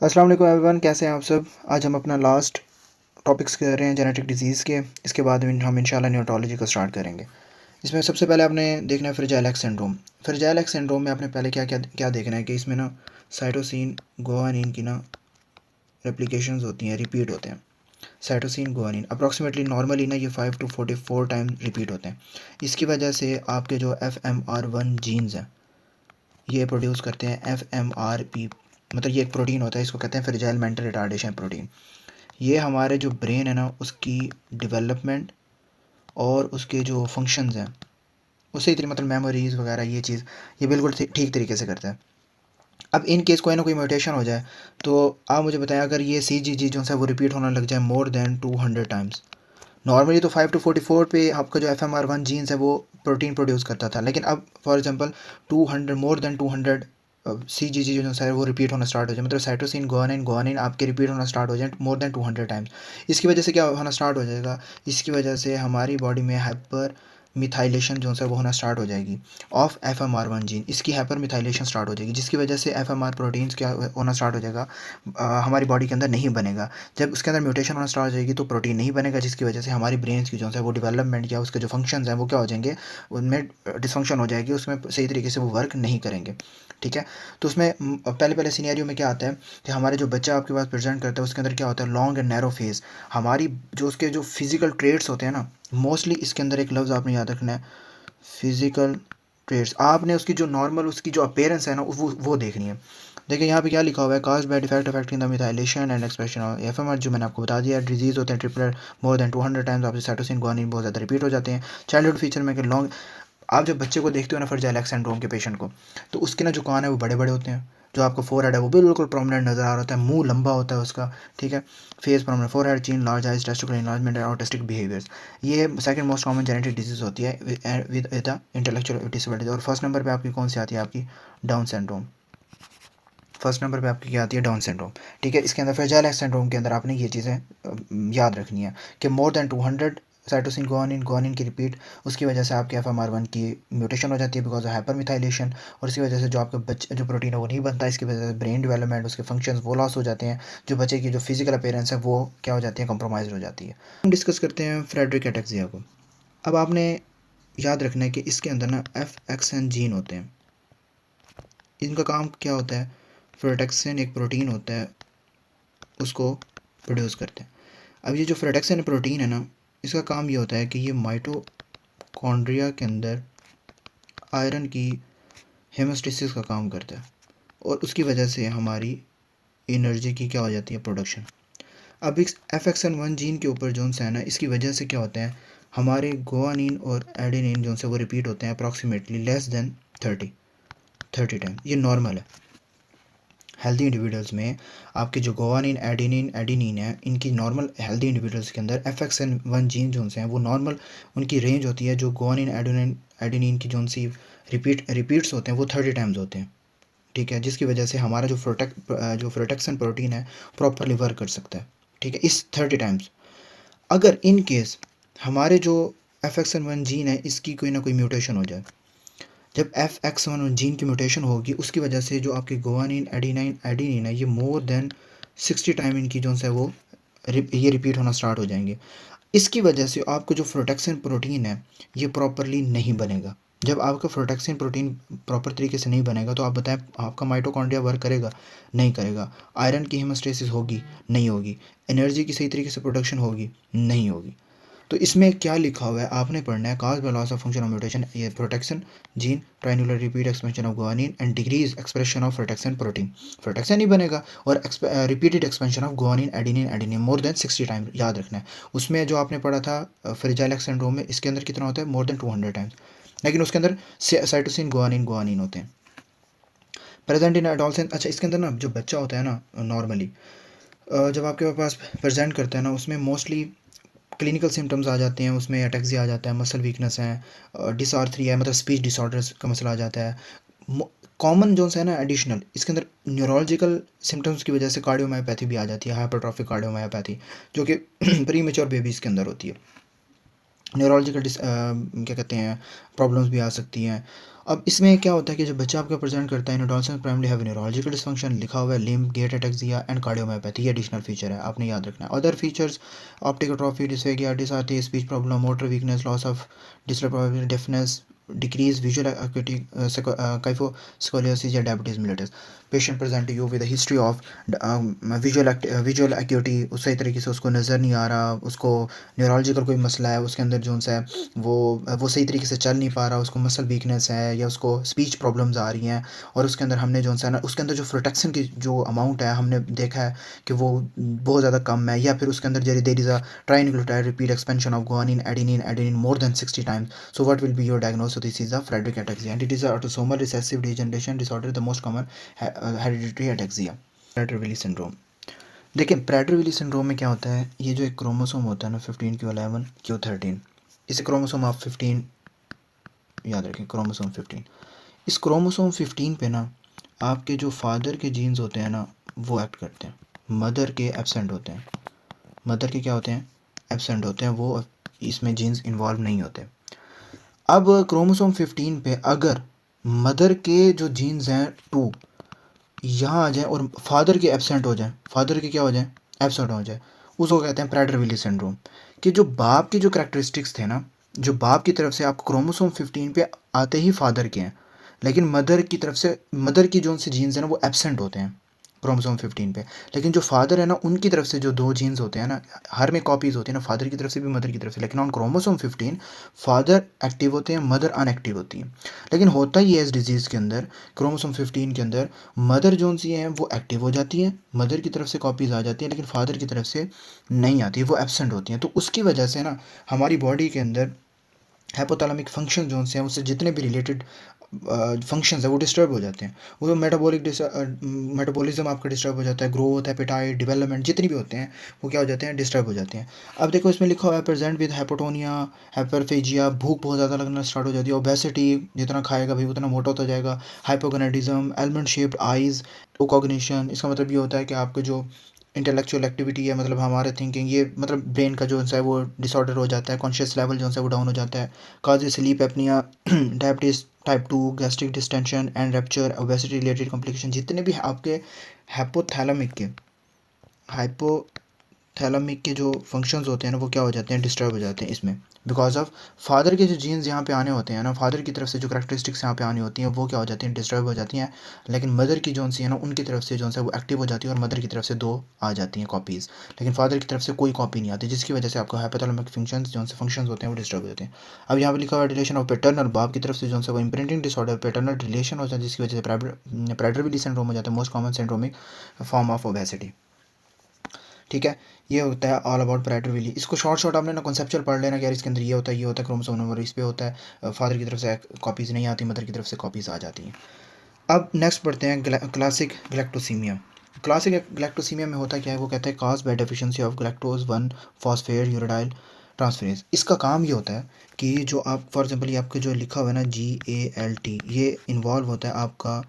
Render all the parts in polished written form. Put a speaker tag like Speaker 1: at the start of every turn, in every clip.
Speaker 1: अस्सलाम वालेकुम एवरीवन, कैसे हैं आप सब। आज हम अपना लास्ट टॉपिक्स कर रहे हैं जेनेटिक डिजीज़ के। इसके बाद हम इंशाल्लाह न्यूरोलॉजी को स्टार्ट करेंगे। इसमें सबसे पहले आपने देखना है fragile x syndrome. Fragile x syndrome में आपने पहले क्या क्या क्या देखना है कि इसमें ना साइटोसिन गुआनिन की ना रेप्लिकेशंस होती हैं, रिपीट होते हैं। साइटोसिन गुआनिन अप्रॉक्सीमेटली नॉर्मली ना ये 5 to 44 टाइम रिपीट होते हैं। इसकी वजह से आपके जो FMR1 जीन्स हैं ये प्रोड्यूस करते हैं FMRP, मतलब ये एक प्रोटीन होता है, इसको कहते हैं फ्रेजाइल मेंटल रिटार्डेशन प्रोटीन। ये हमारे जो ब्रेन है ना उसकी डेवलपमेंट और उसके जो फंक्शंस हैं उससे इतनी मतलब मेमोरीज वगैरह ये चीज़ ये बिल्कुल ठीक तरीके से करता है। अब इन केस कोई ना कोई म्यूटेशन हो जाए तो आप मुझे बताएं, अगर ये CGG जो है वो रिपीट होना लग जाए मोर देन 200 टाइम्स। नॉर्मली तो 5 to 44 पे आपका जो FMR1 जीन्स है वो प्रोटीन प्रोड्यूस करता था, लेकिन अब for example 200 more than 200 CGG जो है वो रिपीट होना स्टार्ट हो जाए, मतलब साइटोसिन गुआनिन आपके रिपीट होना स्टार्ट हो जाए मोर देन 200 टाइम्स। इसकी वजह से क्या होना स्टार्ट हो जाएगा, इसकी वजह से हमारी बॉडी में हाइपर मिथाइलेशन जो है वो होना स्टार्ट हो जाएगी ऑफ FMR1 जीन। इसकी हाइपर मिथाइलेशन स्टार्ट हो जाएगी जिसकी वजह से FMR प्रोटीन्स क्या होना स्टार्ट हो जाएगा, हमारी बॉडी के अंदर नहीं बनेगा। जब उसके अंदर म्यूटेशन होना स्टार्ट हो जाएगी तो प्रोटीन नहीं बनेगा, जिसकी वजह से हमारी ब्रेन की जो है वो डेवलपमेंट या उसके जो फंक्शंस हैं वो क्या हो जाएंगे, उनमें डिसफंक्शन हो जाएगी, उसमें सही तरीके से वो वर्क नहीं करेंगे। ठीक है, तो उसमें पहले सिनेरियो में क्या आता है कि हमारे जो बच्चा आपके पास प्रेजेंट करता है उसके अंदर क्या होता है, लॉन्ग एंड नैरो फेस। हमारी जो उसके जो फिजिकल ट्रेड्स होते हैं ना, मोस्टली इसके अंदर एक लफ्ज़ आपने याद रखना है, फिजिकल ट्रेड्स। आपने उसकी जो नॉर्मल उसकी जो अपीयरेंस है ना वो देखनी है। देखिए यहाँ पे क्या लिखा हुआ है, cause by defect affecting the methylation and expression of FMR, जो मैंने आपको बता दिया। डिजीज होते हैं ट्रिपल मोर देन 200 टाइम्स, आपसे साइटोसिन गुआनिन बहुत ज़्यादा रिपीट हो जाते हैं। चाइल्डहुड फीचर में कि लॉन्ग, आप जब बच्चे को देखते हो ना फ्रेजाइल एक्स सिंड्रोम के पेशेंट को, तो उसके ना जो कान है वो बड़े बड़े होते हैं, जो आपका फोरहेड है वो बिल्कुल प्रोमिनेंट नज़र आ रहा होता है, मुंह लंबा होता है उसका। ठीक है, face prominent, forehead, chin, large eyes, testicular enlargement and autistic behaviours. ये second most common genetic disease होती है विद द इंटेलेक्चुअल डिसेबिलिटीज। और फर्स्ट नंबर पे आपकी कौन सी आती है, आपकी डाउन सिंड्रोम। फर्स्ट नंबर पे आपकी क्या आती है, डाउन सिंड्रोम। ठीक है, इसके अंदर फ्रेजाइल एक्स सिंड्रोम के अंदर आपने ये चीज़ें याद रखनी है कि मोर देन 200 साइटोसिन गुआनिन की रिपीट, उसकी वजह से आपके FMR1 की म्यूटेशन हो जाती है बिकॉज ऑफ हाइपर मिथाइलेशन, और इसकी वजह से जो आपका बच्चे जो प्रोटीन है वो नहीं बनता, इसकी वजह से ब्रेन डेवलपमेंट, उसके फंक्शंस वो लॉस हो जाते हैं, जो बच्चे की जो फिजिकल अपीयरेंस है वो क्या हो जाती है, कंप्रोमाइज हो जाती है। हम डिस्कस करते हैं फ्रेडरिक एटैक्सिया को। अब आपने याद रखना है कि इसके अंदर ना FXN जीन होते हैं। इनका काम क्या होता है, फ्रोटेक्सिन एक प्रोटीन होता है उसको प्रोड्यूस करते हैं। अब ये जो फ्रोटेक्सिन प्रोटीन है ना, इसका काम ये होता है कि ये माइटोकॉन्ड्रिया के अंदर आयरन की हेमोस्टेसिस का काम करता है, और उसकी वजह से हमारी एनर्जी की क्या हो जाती है, प्रोडक्शन। अब इस FXN1 जीन के ऊपर जो है ना, इसकी वजह से क्या होता है, हमारे गुआनिन और एडेनिन जो है वो रिपीट होते हैं अप्रॉक्सीमेटली लेस देन 30 टाइम। ये नॉर्मल है हेल्दी इंडिविजुअल्स में। आपके जो गुआनिन एडेनिन है, इनकी नॉर्मल हेल्दी इंडिविजुअल्स के अंदर FXN1 जीन जो हैं वो नॉर्मल उनकी रेंज होती है, जो गुआनिन एडेनिन की जो सी रिपीट्स होते हैं वो 30 टाइम्स होते हैं। ठीक है, जिसकी वजह से हमारा जो फ्रोटेक्शन प्रोटीन है प्रॉपरली वर्क कर सकता है। ठीक है, इस 30 टाइम्स। अगर इन केस हमारे जो FXN1 जीन है इसकी कोई ना कोई म्यूटेशन हो जाए, जब FXN1 जीन की म्यूटेशन होगी उसकी वजह से जो आपके गुआनिन एडेनिन है ये मोर देन 60 टाइम इनकी जो है वो ये रिपीट होना स्टार्ट हो जाएंगे। इसकी वजह से आपका जो प्रोटेक्शन प्रोटीन है ये प्रॉपरली नहीं बनेगा। जब आपका प्रोटेक्शन प्रोटीन प्रॉपर तरीके से नहीं बनेगा तो आप बताएं आपका माइटोकॉन्ड्रिया वर्क करेगा, नहीं करेगा। आयरन की हेमोस्टेसिस होगी, नहीं होगी। एनर्जी की सही तरीके से प्रोडक्शन होगी, नहीं होगी। तो इसमें क्या लिखा हुआ है आपने पढ़ना है, cause by loss of function of mutation ये protection gene trinucleotide repeat expansion of guanine and decrease expression of protection protein. Protection नहीं बनेगा और repeated expansion of guanine adenine more than 60 time याद रखना है। उसमें जो आपने पढ़ा था फ्रेजाइल एक्स सिंड्रोम में, इसके अंदर कितना होता है, मोर देन 200 टाइम्स, लेकिन उसके अंदर साइटोसिन गुआनिन होते हैं प्रेजेंट इन एडोलसेंस। अच्छा, इसके अंदर ना जो बच्चा होता है ना नॉर्मली जब आपके पास प्रेजेंट करता है ना, उसमें मोस्टली क्लिनिकल सिम्टम्स आ जाते हैं, उसमें अटैक्सिया आ जाता है, मसल वीकनेस है, डिसआर्थरी है, मतलब स्पीच डिसऑर्डर्स का मसला आ जाता है। कॉमन जो है ना एडिशनल इसके अंदर न्यूरोलॉजिकल सिम्टम्स की वजह से कार्डियोमायोपैथी भी आ जाती है, हाइपरट्रॉफिक कार्डियोमायोपैथी, जो कि प्री मेच्योर बेबीज़ के अंदर होती है। न्यूरोलॉजिकल क्या कहते हैं प्रॉब्लम्स भी आ सकती हैं। अब इसमें क्या होता है कि जब बच्चा आपका प्रेजेंट करता है, adolescence primary have neurological dysfunction लिखा हुआ है, limb gait ataxia and cardiomyopathy, ये एडिशनल फीचर है, आपने याद रखना है। Other features optic atrophy, dysphagia, dysarthria, speech problem, motor weakness, loss of destructive deafness, decrease visual activity, kyphoscoliosis या diabetes mellitus. Patient present you with history of visual activity, सही तरीके से उसको नज़र नहीं आ रहा, उसको न्यूरोलॉजिकल कोई मसला है, उसके अंदर जो सा है वो सही तरीके से चल नहीं पा रहा, उसको मसल वीकनेस है या उसको स्पीच प्रॉब्लम्स आ रही हैं, और उसके अंदर हमने जो सा है ना उसके अंदर जो प्रोटेक्शन की जो अमाउंट है हमने देखा है कि वो बहुत ज़्यादा कम है, या फिर उसके अंदर there is a trinucleotide repeat expansion of guanine adenine more than 60 times. So what will be your diagnosis? This is a Friedreich ataxia and it is a autosomal recessive degeneration disorder, the most common hereditary ataxia, Prader-Willi syndrome। देखिए Prader-Willi syndrome में क्या होता है, ये जो एक chromosome होता है ना 15 q11 q13, इसे क्रोमोसोम आप 15 याद रखें, क्रोमोसोम 15। इस क्रोमोसोम 15 पे ना आपके जो फादर के जीन्स होते हैं ना वो एक्ट करते हैं, मदर के एब्सेंट होते हैं, मदर के क्या होते हैं, एब्सेंट होते हैं, वो इसमें जीन्स इन्वॉल्व नहीं होते। अब क्रोमोसोम 15 पे अगर मदर के जो जीन्स हैं 2 यहाँ आ जाए और फादर के एब्सेंट हो जाए, फादर के क्या हो जाए, एब्सेंट हो जाए, उसको कहते हैं Prader-Willi सिंड्रोम। कि जो बाप के जो करेक्टरिस्टिक्स थे ना, जो बाप की तरफ से आप क्रोमोसोम 15 पे आते ही फादर के हैं, लेकिन मदर की तरफ से मदर की जो उनसे जीन्स हैं ना वो एब्सेंट होते हैं क्रोमोसोम 15 पे। लेकिन जो फादर है ना उनकी तरफ से जो 2 जीन्स होते हैं ना, हर में कॉपीज़ होती है ना, फादर की तरफ से भी मदर की तरफ से, लेकिन ऑन क्रोमोसोम 15 फादर एक्टिव होते हैं, मदर अनएक्टिव होती है। लेकिन होता ही है इस डिजीज़ के अंदर, क्रोमोसोम 15 के अंदर मदर जो सी हैं वो एक्टिव हो जाती हैं, मदर की तरफ से कॉपीज़ आ जाती हैं, लेकिन फादर की तरफ से नहीं आती, वो एब्सेंट होती हैं। तो उसकी वजह से ना हमारी बॉडी के अंदर हाइपोथैलेमिक फंक्शन जो हैं उससे जितने भी रिलेटेड फंक्शंस है वो डिस्टर्ब हो जाते हैं। वो मेटाबॉलिज्म आपका डिस्टर्ब हो जाता है, ग्रोथ, एपेटाइट, डेवलपमेंट जितनी भी होते हैं वो क्या हो जाते हैं, डिस्टर्ब हो जाते हैं। अब देखो इसमें लिखा हुआ है प्रेजेंट विद हाइपोटोनिया, हाइपरफेजिया, भूख बहुत ज़्यादा लगना स्टार्ट हो जाती है, ओबेसिटी, जितना खाएगा भाई उतना मोटा होता जाएगा, हाइपोगोनाडिज्म, एलमंड शेप्ड आइज़, लो कॉग्निशन। इसका मतलब ये होता है कि आपको जो इंटेलेक्चुअल एक्टिविटी है, मतलब हमारे थिंकिंग, ये मतलब ब्रेन का जो है वो डिसऑर्डर हो जाता है, कॉन्शियस लेवल जो है वो डाउन हो जाता है, cause sleep apnoea, diabetes type 2, gastric distension and rupture, obesity related complication, जितने भी आपके हाइपोथैलेमिक के हाइपोथैलेमिक के जो फंक्शंस होते हैं ना वो क्या हो जाते हैं, डिस्टर्ब हो जाते हैं इसमें, बिकॉज ऑफ फादर के जो जीन्स यहाँ पे आने होते हैं ना, फादर की तरफ से जो करेक्टरिस्टिक्स यहाँ पे आनी होती हैं वो क्या हो जाती हैं, डिस्टर्ब हो जाती हैं। लेकिन मदर की जो सी है ना उनकी तरफ से जो है वो एक्टिव हो जाती है, और मदर की तरफ से 2 आ जाती हैं कॉपीज़, लेकिन फादर की तरफ से कोई कॉपी नहीं आती, जिसकी वजह से आपको हाइपोथैलेमिक फंक्शंस जो से फंक्शंस होते हैं वो डिस्टर्ब हो जाते हैं। अब यहाँ पे लिखा हुआ रिलेशन ऑफ पैटर्नल, बाप की तरफ से जो है वो इम्प्रिंटिंग डिसऑर्डर पैटर्नल रिलेशन हो जाता है, जिसकी वजह से Prader-Willi सिंड्रोम हो जाता है, most common syndromic form of obesity. ठीक है, ये होता है ऑल अबाउट Prader-Willi। इसको शॉर्ट आपने ना कॉन्सेप्चुअल पढ़ लेना कि यार इसके अंदर ये होता है, ये होता है, क्रोमोसोम नंबर इस पे होता है, फादर की तरफ से कॉपीज़ नहीं आती, मदर की तरफ से कॉपीज़ आ जाती हैं। अब नेक्स्ट पढ़ते हैं क्लासिक गैलेक्टोसीमिया। क्लासिक गैलेक्टोसीमिया में होता क्या है, वो कहते हैं cause by deficiency of galactose 1 phosphate यूराइल ट्रांसफरेज। इसका काम ये होता है कि जो आप फॉर एग्जांपल ये आपके जो लिखा हुआ है ना GALT, ये इन्वॉल्व होता है आपका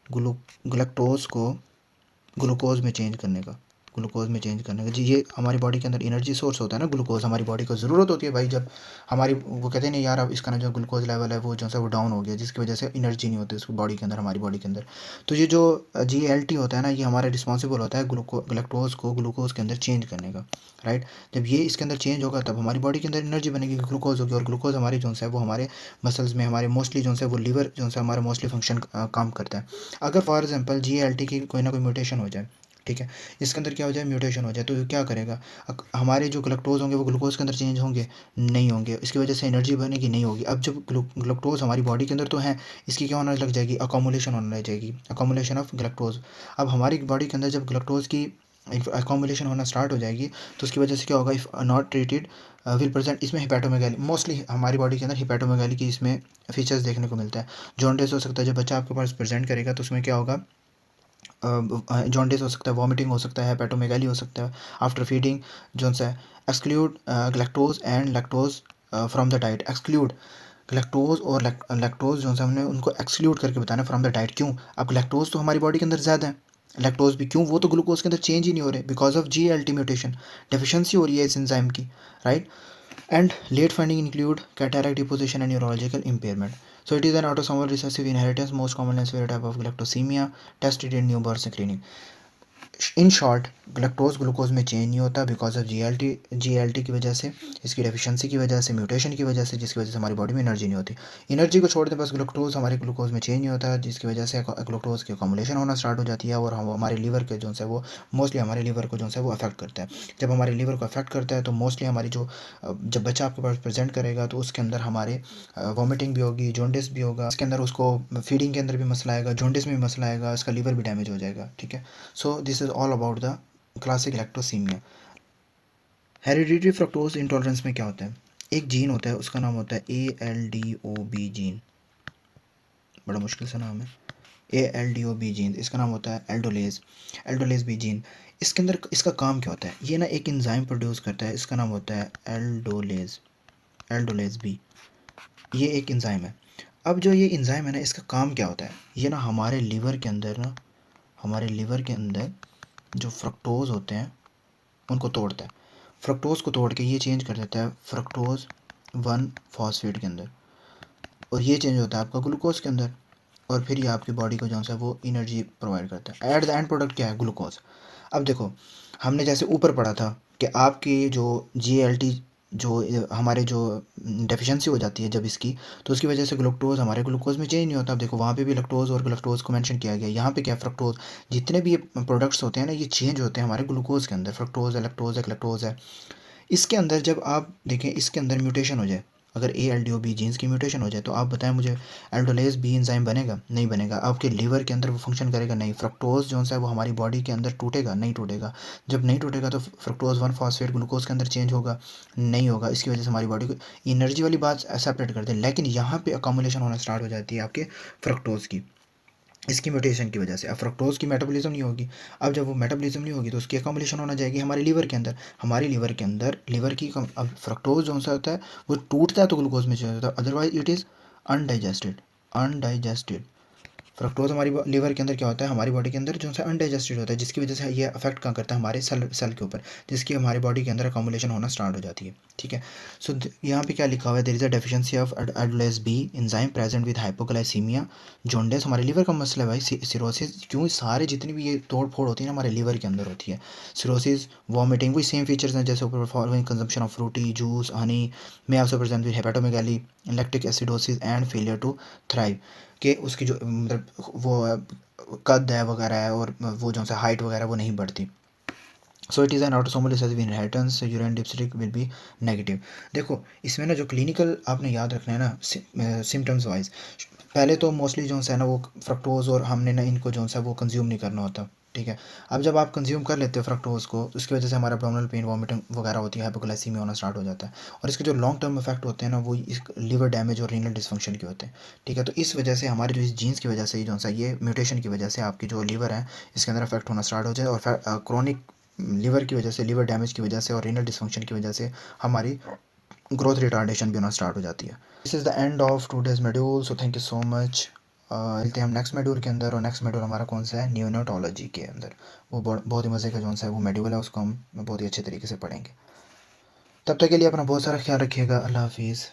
Speaker 1: गैलेक्टोज को ग्लूकोज में चेंज करने का, ग्लूकोज में चेंज करने का जी। ये हमारी बॉडी के अंदर एनर्जी सोर्स होता है ना, ग्लूकोज हमारी बॉडी को ज़रूरत होती है भाई, जब हमारी वो कहते हैं ना यार अब इसका ना जो ग्लूकोज लेवल है वो जो है वो डाउन हो गया, जिसकी वजह से एनर्जी नहीं होती उसकी बॉडी के अंदर, हमारी बॉडी के अंदर। तो ये जो GALT होता है ना ये हमारा रिस्पॉन्सिबल होता है गैलेक्टोज को ग्लूकोज के अंदर चेंज करने का, राइट। जब ये इसके अंदर चेंज होगा तब हमारी बॉडी के अंदर एनर्जी बनेगी, ग्लूकोज होगी, और ग्लूकोज हमारी जो है वो हमारे मसल्स में, हमारे मोस्टली जो है वो लीवर जो है हमारा मोस्टली फंक्शन काम करता है। अगर फॉर एग्जांपल GALT की कोई ना कोई म्यूटेशन हो जाए, ठीक है, इसके अंदर क्या हो जाए, म्यूटेशन हो जाए, तो क्या करेगा, हमारे जो ग्लूकोज होंगे वो ग्लूकोज के अंदर चेंज होंगे, नहीं होंगे, इसकी वजह से एनर्जी बनेगी, नहीं होगी। अब जब ग्लूकोज हमारी बॉडी के अंदर तो है, इसकी क्या होने लग जाएगी, अकोमुलेशन होने लग जाएगी, अकोमुलेशन ऑफ ग्लूकोज। अब हमारी बॉडी के अंदर जब ग्लूकोज की अकोमुलेशन होना स्टार्ट हो जाएगी तो उसकी वजह से क्या होगा, if not treated will present, इसमें हिपैटोमेगाली, मोस्टली हमारी बॉडी के अंदर हिपैटोमेगाली की इसमें फीचर्स देखने को मिलता है। जॉन्डिस हो सकता है, जब बच्चा आपके पास प्रेजेंट करेगा तो उसमें क्या होगा, जॉन्डिस हो सकता है, वॉमिटिंग हो सकता है, हेपेटोमेगाली हो सकता है आफ्टर फीडिंग, जो सा exclude galactose and lactose from the diet, exclude galactose और लैक्टोज जो है हमने उनको एक्सक्लूड करके बताना फ्रॉम द डाइट। क्यों, अब ग्लैक्टोज तो हमारी बॉडी के अंदर ज़्यादा है, लैक्टोज भी क्यों, वो तो ग्लूकोज के अंदर चेंज ही नहीं हो रहे, because of GALT mutation, deficiency हो रही है इस एंजाइम की, right. And late finding include cataract deposition and neurological impairment. So it is an autosomal recessive inheritance, most common and severe type of galactosemia, tested in newborn screening. In short glucose glucose में change नहीं होता because of GLT की वजह से, इसकी deficiency की वजह से, म्यूटेशन की वजह से, जिसकी वजह से हमारी बॉडी में एनर्जी नहीं होती। एनर्जी को छोड़ दें बस ग्लूकोज हमारे ग्लूकोज में चेंज नहीं होता, जिसकी वजह से ग्लूकोज की अकोमोलेशन होना स्टार्ट हो जाती है और हम हमारे लीवर के जो है वो मोस्टली हमारे लीवर को जो है वो अफेक्ट करता है। जब हमारे लीवर को अफेक्ट करता है तो मोस्टली हमारी जो जब बच्चा आपके पास प्रेजेंट करेगा तो उसके अंदर हमारे वॉमिटिंग भी होगी, जॉन्डिस भी होगा, इसके अंदर उसको फीडिंग के अंदर भी मसला आएगा, जॉन्डिस में भी मसला आएगा, इसका लीवर भी डैमेज हो जाएगा। ठीक है, so this is all about the classic lactosemia. Hereditary fructose intolerance में क्या होता है, एक जीन होता है उसका नाम होता है ALDOB जीन, बड़ा मुश्किल सा नाम है, ALDOB जीन, इसका नाम होता है एल्डोलेज बी जीन। इसके अंदर इसका काम क्या होता है, ये ना एक एंजाइम प्रोड्यूस करता है, इसका नाम होता है एल्डोलेज बी, ये एक एंजाइम है। अब जो ये एंजाइम है ना, इसका काम क्या होता है, ये ना हमारे लीवर के अंदर जो फ्रक्टोज होते हैं उनको तोड़ता है, फ्रक्टोज को तोड़ के ये चेंज कर देता है फ्रक्टोज 1 फॉस्फेट के अंदर, और ये चेंज होता है आपका ग्लूकोज के अंदर, और फिर ये आपकी बॉडी को जो है वो एनर्जी प्रोवाइड करता है। एट द एंड प्रोडक्ट क्या है, ग्लूकोज। अब देखो, हमने जैसे ऊपर पढ़ा था कि आपकी जो जीएलटी जो हमारे जो डेफिशिएंसी हो जाती है जब इसकी, तो उसकी वजह से ग्लूकोज हमारे ग्लूकोज में चेंज नहीं होता। अब देखो वहाँ पे भी लैक्टोज और ग्लूकोज को मेंशन किया गया, यहाँ पे क्या फ्रक्टोज, जितने भी ये प्रोडक्ट्स होते हैं ना ये चेंज होते हैं हमारे ग्लूकोज के अंदर, फ्रक्टोज है, लैक्टोज है। इसके अंदर जब आप देखें इसके अंदर म्यूटेशन हो जाए, अगर ALDOB जीन्स की म्यूटेशन हो जाए तो आप बताएं मुझे, एल्डोलेज बी एंजाइम बनेगा? नहीं बनेगा। आपके लीवर के अंदर वो फंक्शन करेगा? नहीं। फ्रक्टोज जो है वो हमारी बॉडी के अंदर टूटेगा? नहीं टूटेगा। जब नहीं टूटेगा तो फ्रक्टोज 1 फॉस्फेट ग्लूकोज के अंदर चेंज होगा? नहीं होगा। इसकी वजह से हमारी बॉडी को एनर्जी वाली बात सेपरेट कर दे, लेकिन यहाँ पे अकोमोलेशन होना स्टार्ट हो जाती है आपके फ्रक्टोज की, इसकी म्यूटेशन की वजह से। अब फ्रक्टोज की मेटाबॉलिज्म नहीं होगी, अब जब वो मेटाबॉलिज्म नहीं होगी तो उसकी अकोमोलेशन होना जाएगी हमारे लीवर के अंदर, लीवर की अब फ्रक्टोज जो सा होता है वो टूटता है तो ग्लूकोज में चेंज होता है, otherwise it is undigested. Fructose हमारी लीवर के अंदर क्या होता है, हमारी बॉडी के अंदर जो है अनडाइजेस्टेड होता है, जिसकी वजह से ये अफेक्ट कहाँ करता है, हमारे सेल के ऊपर, जिसकी हमारी बॉडी के अंदर अकोमोलेशन होना स्टार्ट हो जाती है। ठीक है, सो यहाँ पे क्या लिखा हुआ है, there is a deficiency of aldolase B enzyme present with hypoglycemia, jaundice, हमारे लीवर का मसला है भाई, सिरोसिस, क्यों सारे जितनी भी ये तोड़ फोड़ होती है ना हमारे लीवर के अंदर होती है, सिरोसिस, वॉमिटिंग, वही सेम फीचर्स हैं जैसे ऊपर, following consumption of fruity juice honey में also present with hepatomegaly, lactic acidosis and failure to thrive, कि उसकी जो मतलब वो कद है वगैरह है और वो जो सा हाइट वगैरह वो नहीं बढ़ती। So it is an autosomal recessive inheritance, urine dipstick will be negative. देखो इसमें ना जो क्लिनिकल आपने याद रखना है ना सिम्टम्स वाइज, पहले तो मोस्टली जो है ना वो फ्रक्टोज और हमने ना इनको जो है वो कंज्यूम नहीं करना होता। ठीक है, अब जब आप कंज्यूम कर लेते हो फ्रक्टोज को तो उसकी वजह से हमारा एब्डोमिनल पेन, वॉमिटिंग वगैरह होती है, हाइपोग्लाइसीमिया होना स्टार्ट हो जाता है, और इसके जो लॉन्ग टर्म इफेक्ट होते हैं ना वो इस लीवर डैमेज और रीनल डिसफंक्शन के होते हैं। ठीक है, तो इस वजह से हमारे जो इस जीन्स की वजह से जो सा ये म्यूटेशन की वजह से आपकी जो लीवर है इसके अंदर अफेक्ट होना स्टार्ट हो जाए, और क्रोनिक लीवर की वजह से, लीवर डैमेज की वजह से और रीनल डिसफंक्शन की वजह से हमारी ग्रोथ रिटार्डेशन भी होना स्टार्ट हो जाती है। This is the end of today's module, so thank you so much. मिलते हैं हम नेक्स्ट मॉड्यूल के अंदर, और नेक्स्ट मॉड्यूल हमारा कौन सा है, न्यूनेटोलॉजी के अंदर, वो बहुत ही मज़े का जो सा है वो मॉड्यूल है, उसको हम बहुत ही अच्छे तरीके से पढ़ेंगे। तब तक के लिए अपना बहुत सारा ख्याल रखिएगा, अल्लाह हाफिज़।